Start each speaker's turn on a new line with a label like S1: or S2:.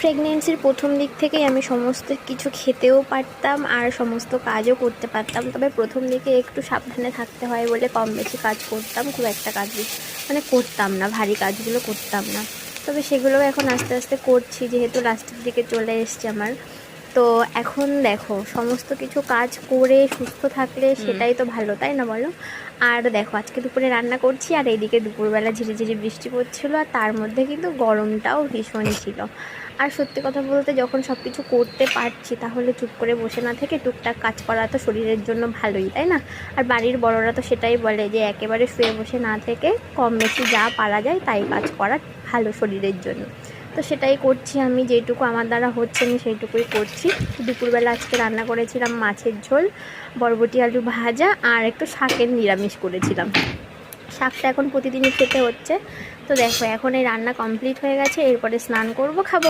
S1: প্রেগনেন্সির প্রথম দিক থেকেই আমি সমস্ত কিছু খেতেও পারতাম আর সমস্ত কাজও করতে পারতাম, তবে প্রথম দিকে একটু সাবধানে থাকতে হয় বলে কম বেশি কাজ করতাম, খুব একটা কাজ মানে করতাম না, ভারী কাজগুলো করতাম না। তবে সেগুলোও এখন আস্তে আস্তে করছি, যেহেতু লাস্টের দিকে চলে এসছে আমার। তো এখন দেখো সমস্ত কিছু কাজ করে সুস্থ থাকলে সেটাই তো ভালো, তাই না বলো? আর দেখো আজকে দুপুরে রান্না করছি, আর এইদিকে দুপুরবেলা ঝিরিঝিরি বৃষ্টি পড়ছিলো, আর তার মধ্যে কিন্তু গরমটাও ভীষণই ছিল। আর সত্যি কথা বলতে যখন সব কিছু করতে পারছি, তাহলে চুপ করে বসে না থেকে টুকটাক কাজ করা তো শরীরের জন্য ভালোই, তাই না? আর বাড়ির বড়রা তো সেটাই বলে যে একেবারে শুয়ে বসে না থেকে কম বেশি যা পারা যায় তাই কাজ করা ভালো শরীরের জন্য। তো সেটাই করছি আমি, যেইটুকু আমার দ্বারা হচ্ছে আমি সেইটুকুই করছি। দুপুরবেলা আজকে রান্না করেছিলাম মাছের ঝোল, বরবটি আলু ভাজা, আর একটু শাকের নিরামিষ করেছিলাম। শাকটা এখন প্রতিদিনই খেতে হচ্ছে। তো দেখো এখন এই রান্না কমপ্লিট হয়ে গেছে, এরপরে স্নান করব, খাবো।